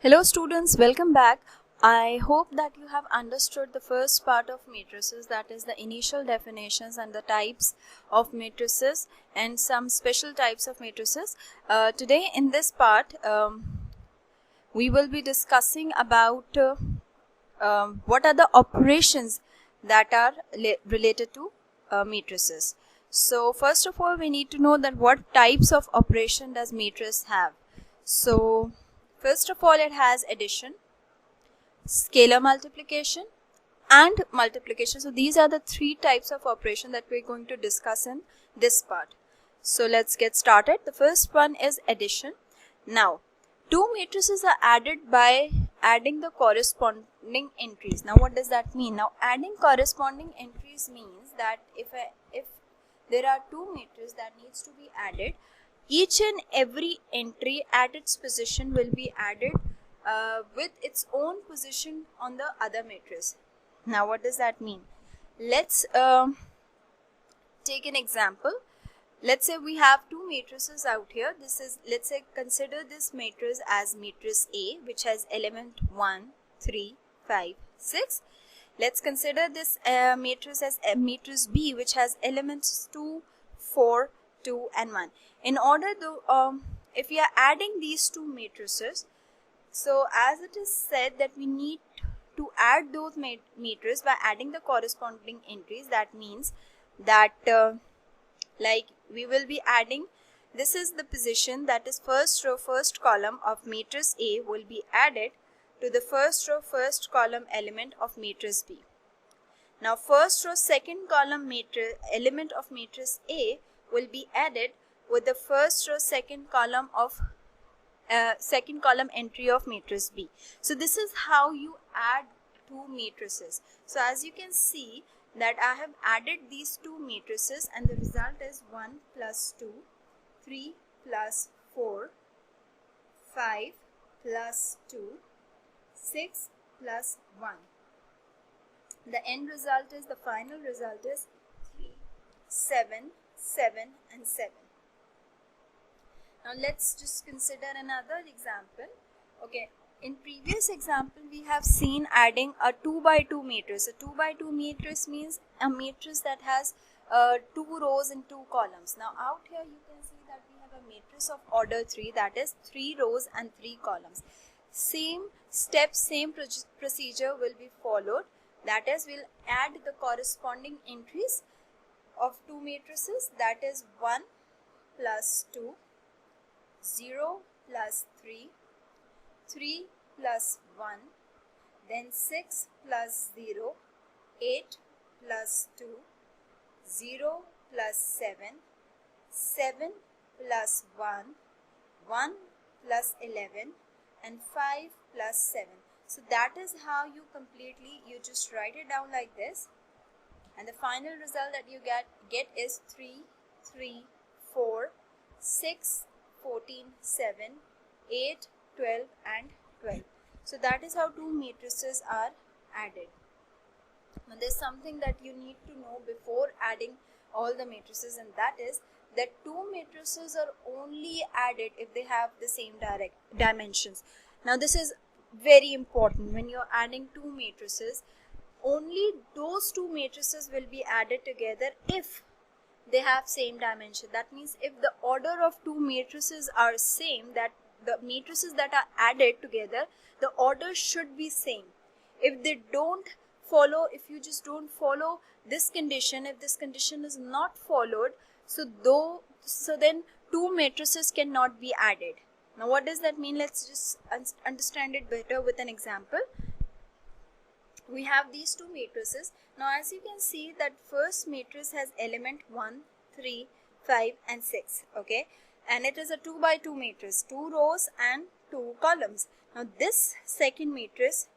Hello students, welcome back. I hope that you have understood the first part of matrices, that is the initial definitions and the types of matrices and some special types of matrices. Today in this part, we will be discussing about what are the operations that are related to matrices. So first of all, we need to know that what types of operation does matrix have. So first of all, it has addition, scalar multiplication and multiplication. So these are the three types of operation that we're going to discuss in this part. So let's get started. The first one is addition. Now, two matrices are added by adding the corresponding entries. Now, what does that mean? Now, adding corresponding entries means that if there are two matrices that needs to be added, each and every entry at its position will be added with its own position on the other matrix. Now, what does that mean? Let's take an example. Let's say we have two matrices out here. Let's say consider this matrix as matrix A, which has element 1, 3, 5, 6. Let's consider this matrix as matrix B, which has elements 2, 4, 2 and 1. In order to, if we are adding these two matrices, so as it is said that we need to add those matrices by adding the corresponding entries. That means that like we will be adding, this is the position, that is first row first column of matrix A will be added to the first row first column element of matrix B. Now first row second column element of matrix A will be added with the first row second column of second column entry of matrix B. So this is how you add two matrices. So as you can see that I have added these two matrices and the result is 1 plus 2, 3 plus 4, 5 plus 2, 6 plus 1. The end result is, the final result is 3, 7, 7 and 7. Now let's just consider another example. Okay, in previous example we have seen adding a 2 by 2 matrix. A 2 by 2 matrix means a matrix that has 2 rows and 2 columns. Now out here you can see that we have a matrix of order 3, that is 3 rows and 3 columns. Same steps, same procedure will be followed. That is, we'll add the corresponding entries of two matrices, that is 1 plus 2, 0 plus 3, 3 plus 1, then 6 plus 0, 8 plus 2, 0 plus 7, 7 plus 1, 1 plus 11 and 5 plus 7. So that is how you just write it down like this, and the final result that you get is 3, 3, 4, 6, 14, 7, 8, 12 and 12. So that is how two matrices are added. Now there's something that you need to know before adding all the matrices, and that is that two matrices are only added if they have the same dimensions. Now this is very important. When you're adding two matrices, only those two matrices will be added together if they have same dimension. That means if the order of two matrices are same, that the matrices that are added together, the order should be same. If they don't follow, if you just don't follow this condition, if this condition is not followed, so then two matrices cannot be added. Now what does that mean? Let's just understand it better with an example. We have these two matrices. Now as you can see that first matrix has element 1, 3, 5 and 6. Okay, and it is a 2 by 2 matrix, 2 rows and 2 columns. Now this second matrix,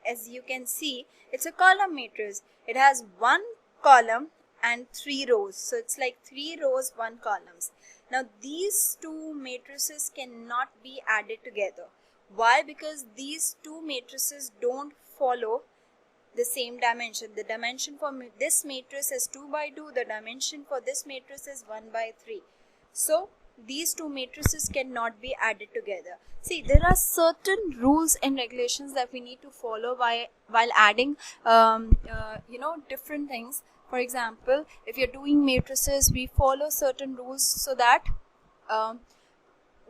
as you can see, it's a column matrix. It has 1 column and 3 rows. So it's like 3 rows, 1 columns. Now these two matrices cannot be added together. Why? Because these two matrices don't follow the same dimension. The dimension for this matrix is 2 by 2. The dimension for this matrix is 1 by 3. So these two matrices cannot be added together. See, there are certain rules and regulations that we need to follow while adding different things. For example, if you're doing matrices, we follow certain rules so that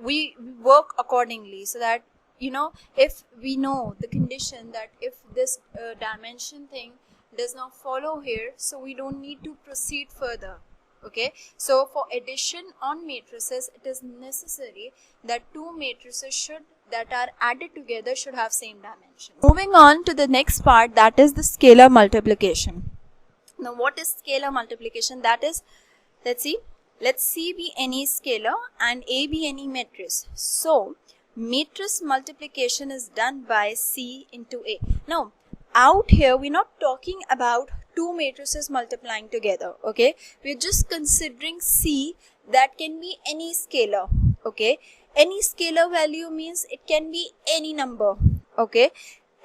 we work accordingly, so that if we know the condition that if this dimension thing does not follow here, so we don't need to proceed further. Okay, so for addition on matrices, it is necessary that two matrices that are added together should have same dimensions. Moving on to the next part, that is the scalar multiplication. Now, what is scalar multiplication? That is, let's C be any scalar and A be any matrix. So, matrix multiplication is done by C into A. Now, out here we're not talking about two matrices multiplying together. Okay, we're just considering C that can be any scalar. Okay, any scalar value means it can be any number. Okay,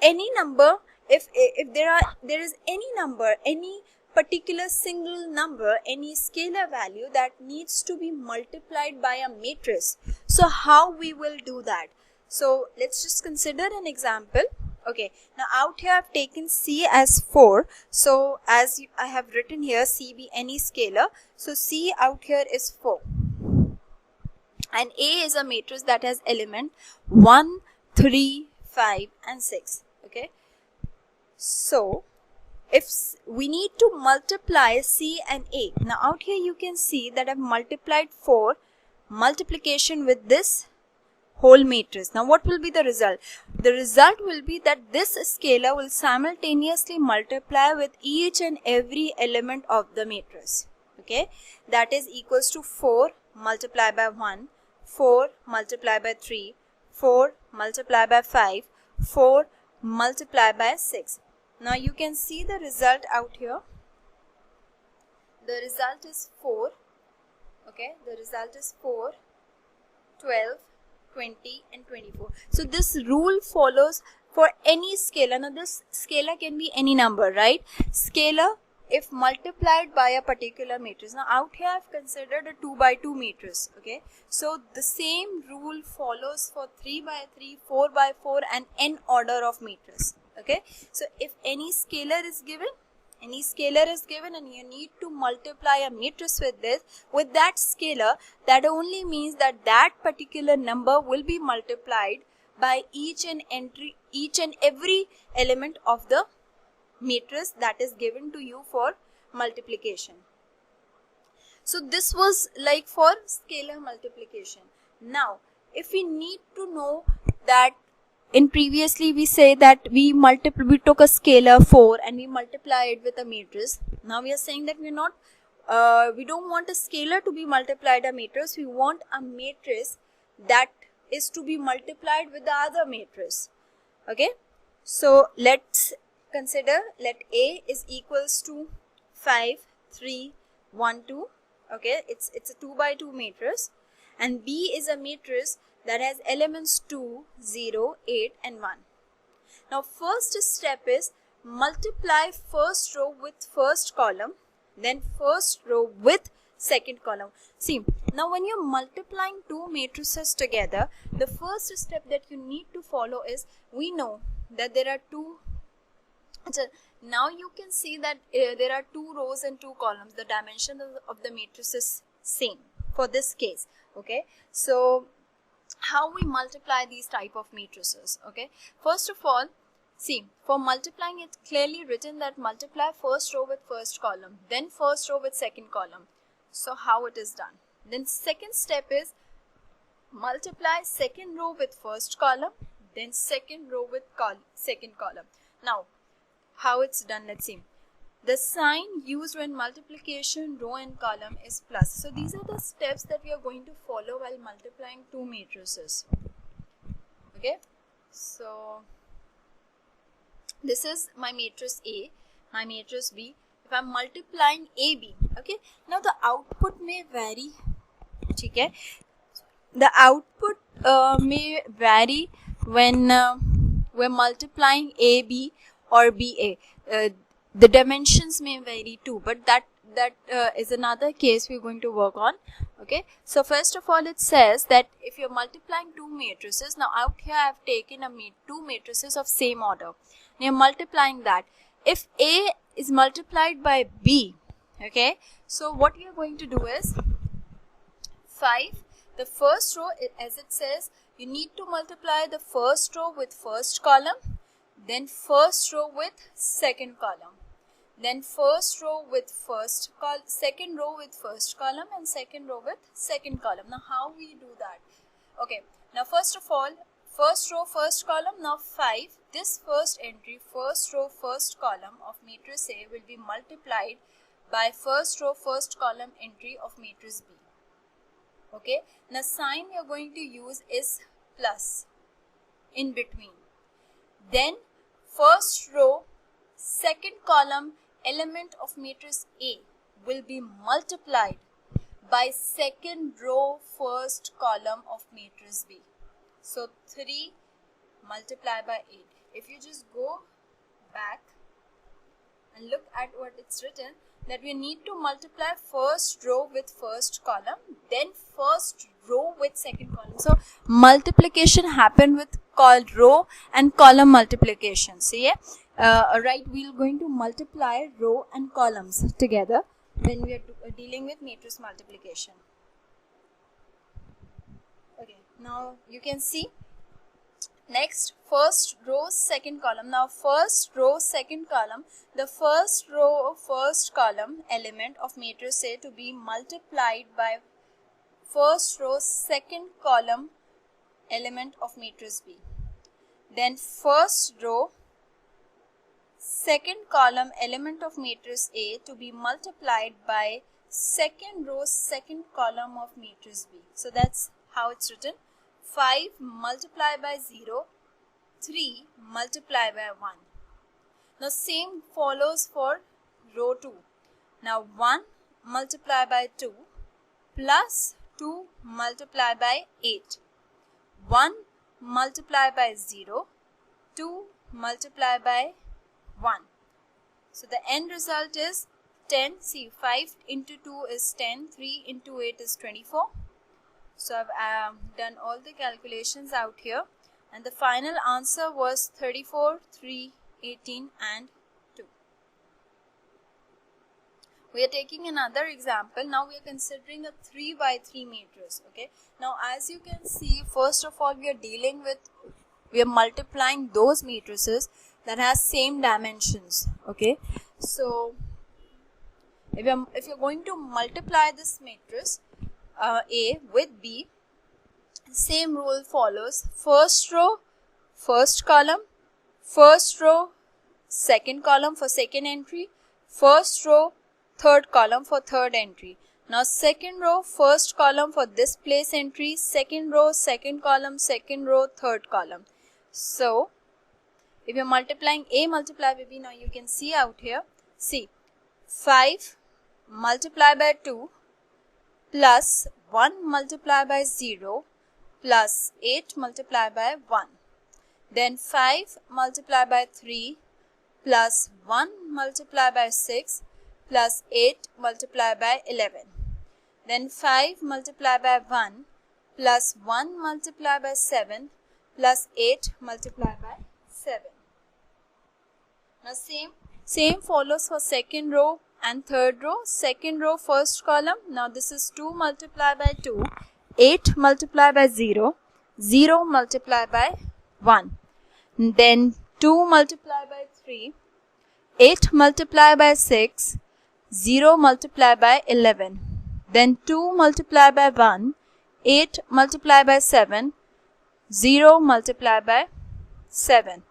any number, if there is any number, any particular single number, any scalar value that needs to be multiplied by a matrix. So how we will do that? So let's just consider an example. Okay, now out here I've taken C as 4. So as I have written here, C be any scalar. So C out here is 4. And A is a matrix that has element 1, 3, 5 and 6. Okay, so if we need to multiply C and A, now out here you can see that I've multiplied 4 multiplication with this whole matrix. Now what will be the result? The result will be that this scalar will simultaneously multiply with each and every element of the matrix. Okay, that is equals to 4 multiplied by 1, 4 multiplied by 3, 4 multiplied by 5, 4 multiplied by 6. Now you can see the result out here. The result is 4. Okay, the result is 4, 12, 20 and 24. So this rule follows for any scalar. Now this scalar can be any number, right? Scalar if multiplied by a particular matrix. Now out here I've considered a 2 by 2 matrix. Okay, so the same rule follows for 3 by 3, 4 by 4 and n order of matrix. Okay, so if any scalar is given and you need to multiply a matrix with that scalar, that only means that that particular number will be multiplied by each and every element of the matrix that is given to you for multiplication. So this was like for scalar multiplication. Now if we need to know that, in previously we say that we took a scalar 4 and we multiply it with a matrix. Now we are saying that we don't want a scalar to be multiplied a matrix. We want a matrix that is to be multiplied with the other matrix. Okay, so let's consider, let A is equals to 5, 3, 1, 2. Okay, it's a 2 by 2 matrix, and B is a matrix that has elements 2, 0, 8 and 1. Now first step is multiply first row with first column, then first row with second column. See, now when you're multiplying two matrices together, the first step that you need to follow is, we know that there are two. Now you can see that there are 2 rows and 2 columns. The dimension of the matrix is same for this case. Okay, so how we multiply these type of matrices? Okay, first of all, see, for multiplying, it's clearly written that multiply first row with first column, then first row with second column. So how it is done? Then second step is multiply second row with first column, then second row with second column. Now how it's done, let's see. The sign used when multiplication row and column is plus. So these are the steps that we are going to follow while multiplying two matrices. Okay, so this is my matrix A, my matrix B. If I'm multiplying AB, okay, now the output may vary. Okay, the output may vary when we're multiplying AB or BA. The dimensions may vary too, but that is another case we're going to work on. Okay, so first of all, it says that if you're multiplying two matrices, now out here I have taken two matrices of same order. Now you're multiplying that. If A is multiplied by B, okay, so what you're going to do is 5, the first row, as it says, you need to multiply the first row with first column, then first row with second column, then first row with second row with first column, and second row with second column. Now how we do that? Okay, now first of all, first row first column. Now 5, this first entry, first row first column of matrix A will be multiplied by first row first column entry of matrix B. Okay, now sign we are going to use is plus in between. Then first row second column element of matrix A will be multiplied by second row first column of matrix B. So 3 multiplied by 8. If you just go back and look at what it's written, that we need to multiply first row with first column, then first row with second column. So multiplication happened with called row and column multiplication. See, right, we're going to multiply row and columns together when we are dealing with matrix multiplication. Okay, now you can see next first row second column. Now first row second column, the first row first column element of matrix A to be multiplied by first row second column element of matrix B. Then first row second column element of matrix A to be multiplied by second row second column of matrix B. So that's how it's written. 5 multiplied by 0, 3 multiplied by 1. Now same follows for row 2. Now 1 multiplied by 2 plus 2 multiplied by 8. 1 multiplied by 0, 2 multiplied by 1. So the end result is 10. See, 5 into 2 is 10, 3 into 8 is 24. So I've done all the calculations out here, and the final answer was 34, 3, 18 and 2. We are taking another example. Now we are considering a 3 by 3 matrix. Okay. Now as you can see, first of all we are multiplying those matrices that has same dimensions. Okay. So if you're going to multiply this matrix A with B, same rule follows. First row first column, first row second column for second entry, first row third column for third entry. Now second row first column for this place entry, second row second column, second row third column. So if you're multiplying A multiplied by B, now you can see out here, see, 5 multiplied by 2 plus 1 multiplied by 0 plus 8 multiplied by 1. Then 5 multiplied by 3 plus 1 multiplied by 6 plus 8 multiplied by 11. Then 5 multiplied by 1 plus 1 multiplied by 7 plus 8 multiplied by 7. Now same follows for second row and third row. Second row first column, now this is 2 multiplied by 2, 8 multiplied by 0, 0 multiplied by 1. Then 2 multiplied by 3, 8 multiplied by 6, 0 multiplied by 11. Then 2 multiplied by 1, 8 multiplied by 7, 0 multiplied by 7.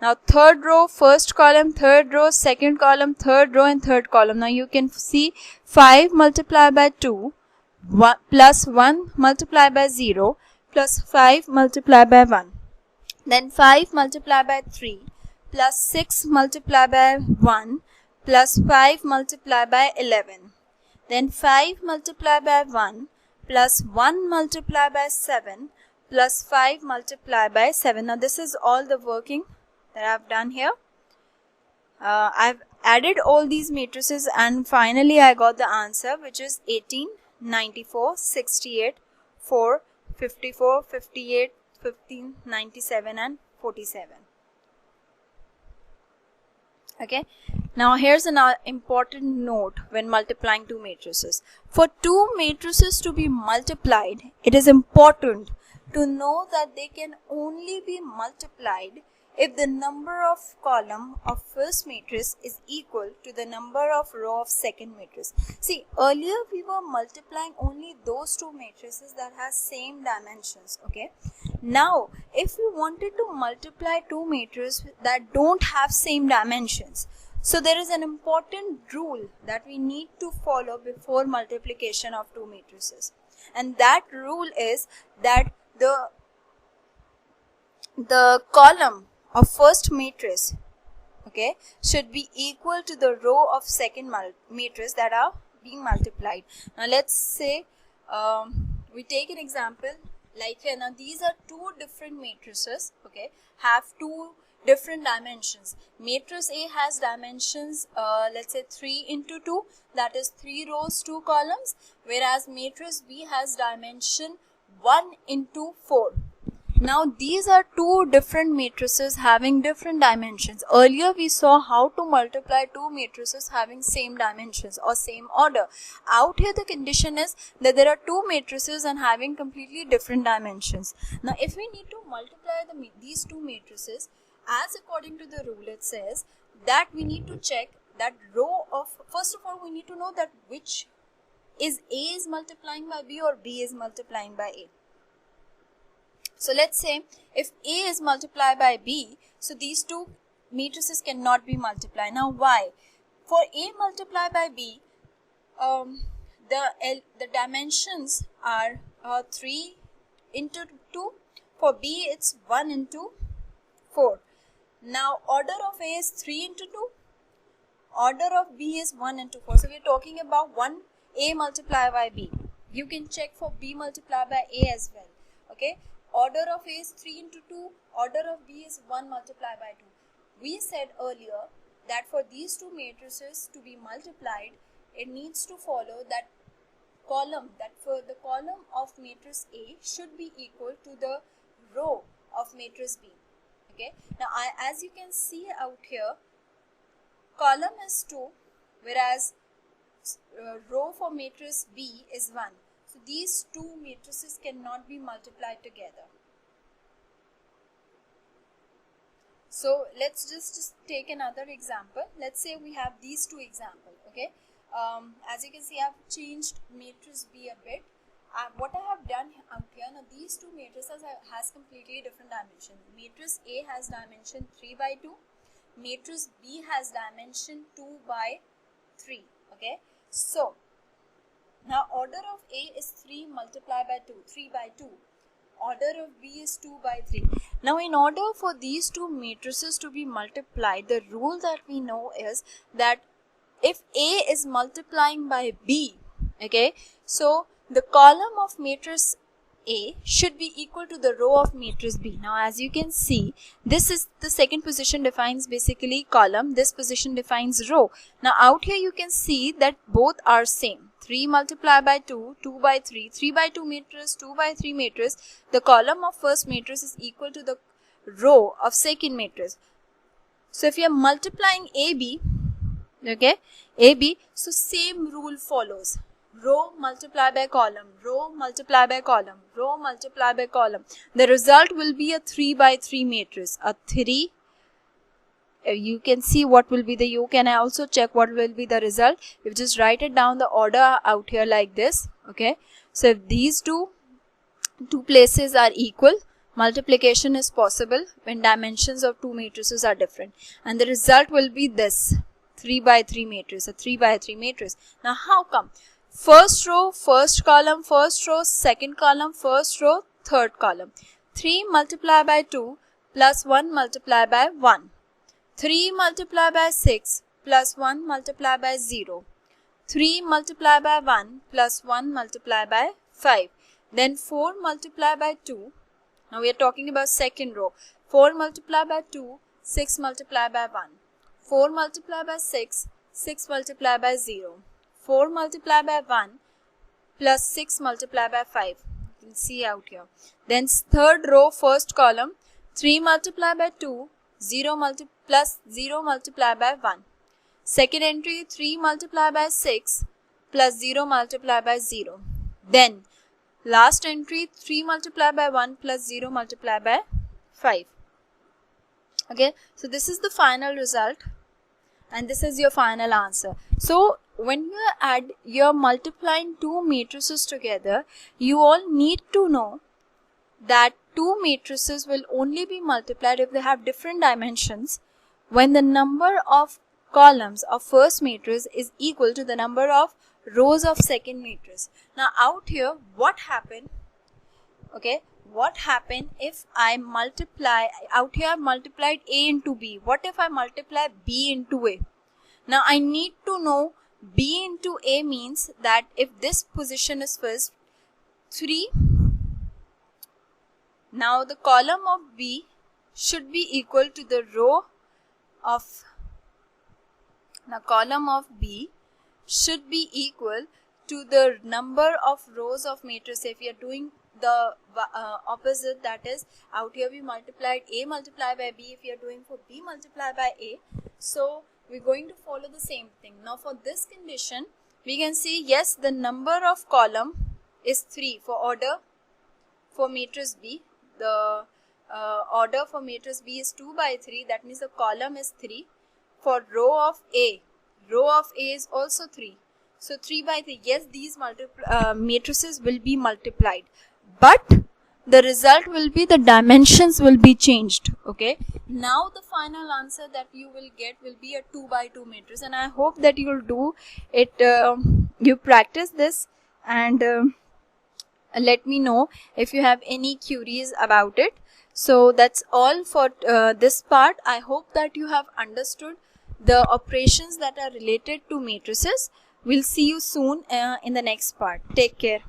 Now third row first column, third row second column, third row and third column. Now you can see 5 multiplied by 2 plus 1 multiplied by 0 plus 5 multiplied by 1. Then 5 multiplied by 3 plus 6 multiplied by 1 plus 5 multiplied by 11. Then 5 multiplied by 1 plus 1 multiplied by 7 plus 5 multiplied by 7. Now this is all the working that I've done here. I've added all these matrices and finally I got the answer, which is 18, 94, 68, 4, 54, 58, 15, 97 and 47. Okay, now here's another important note when multiplying two matrices. For two matrices to be multiplied, it is important to know that they can only be multiplied if the number of column of first matrix is equal to the number of row of second matrix. See, earlier we were multiplying only those two matrices that has same dimensions. Okay, now if we wanted to multiply two matrices that don't have same dimensions, so there is an important rule that we need to follow before multiplication of two matrices, and that rule is that the column of first matrix, okay, should be equal to the row of second matrix that are being multiplied. Now let's say we take an example like here. Now these are two different matrices, okay, have two different dimensions. Matrix A has dimensions let's say 3 into 2, that is 3 rows 2 columns, whereas matrix B has dimension 1 into 4. Now these are two different matrices having different dimensions. Earlier we saw how to multiply two matrices having same dimensions or same order. Out here the condition is that there are two matrices and having completely different dimensions. Now if we need to multiply these two matrices, as according to the rule, it says that we need to check that row of, first of all we need to know that which is A is multiplying by B or B is multiplying by A. So let's say if A is multiplied by B, so these two matrices cannot be multiplied. Now why? For A multiplied by B, the dimensions are 3 into 2. For B it's 1 into 4. Now order of A is 3 into 2. Order of B is 1 into 4. So we are talking about 1 A multiplied by B. You can check for B multiplied by A as well. Okay. Order of A is 3 into 2, order of B is 1 multiplied by 2. We said earlier that for these two matrices to be multiplied, it needs to follow that column, that for the column of matrix A should be equal to the row of matrix B. Okay. Now as you can see out here, column is 2, whereas row for matrix B is 1. So these two matrices cannot be multiplied together. So let's just take another example. Let's say we have these two examples. Okay. As you can see, I have changed matrix B a bit. What I have done out here, now these two matrices has completely different dimension. Matrix A has dimension 3 by 2. Matrix B has dimension 2 by 3. Okay. So now order of A is 3 multiplied by 2, 3 by 2. Order of B is 2 by 3. Now in order for these two matrices to be multiplied, the rule that we know is that if A is multiplying by B, okay, so the column of matrix A should be equal to the row of matrix B. Now as you can see, this is the second position defines basically column, this position defines row. Now out here you can see that both are same. 3 multiplied by 2, 2 by 3, 3 by 2 matrix, 2 by 3 matrix. The column of first matrix is equal to the row of second matrix. So if you are multiplying AB, okay, AB, so same rule follows. Row multiplied by column, row multiplied by column, row multiplied by column. The result will be a 3 by 3 matrix. A 3, you can see what will be the, you can also check what will be the result. You just write it down the order out here like this. Okay. So if these two places are equal, multiplication is possible when dimensions of two matrices are different. And the result will be this 3 by 3 matrix, a 3 by 3 matrix. Now how come? First row, first column, first row, second column, first row, third column. 3 multiplied by 2 plus 1 multiplied by 1. 3 multiplied by 6 plus 1 multiplied by 0. 3 multiplied by 1 plus 1 multiplied by 5. Then 4 multiplied by 2. Now we are talking about second row. 4 multiplied by 2, 6 multiplied by 1. 4 multiplied by 6, 6 multiplied by 0. 4 multiplied by 1 plus 6 multiplied by 5. You can see out here. Then third row, first column, 3 multiplied by 2, 0 plus 0 multiplied by 1. Second entry, 3 multiplied by 6 plus 0 multiplied by 0. Then last entry, 3 multiplied by 1 plus 0 multiplied by 5. Okay, so this is the final result and this is your final answer. So when you're multiplying two matrices together, you all need to know that two matrices will only be multiplied if they have different dimensions when the number of columns of first matrix is equal to the number of rows of second matrix. Now out here, what happened? Okay, what happened if I multiply, out here I multiplied A into B. What if I multiply B into A? Now I need to know B into A means that if this position is first 3, now the column of B should be equal to the row of, now column of B should be equal to the number of rows of matrix. If we are doing the opposite, that is out here we multiplied A multiplied by B, if we are doing for B multiplied by A, so we're going to follow the same thing. Now for this condition, we can see yes, the number of column is 3 for order for matrix B. The order for matrix B is 2 by 3, that means the column is 3. For row of A is also 3. So 3 by 3, yes, these matrices will be multiplied, but the result will be, the dimensions will be changed. Okay, now the final answer that you will get will be a 2 by 2 matrix, and I hope that you will do it, you practice this, and let me know if you have any queries about it. So that's all for this part. I hope that you have understood the operations that are related to matrices. We'll see you soon in the next part. Take care.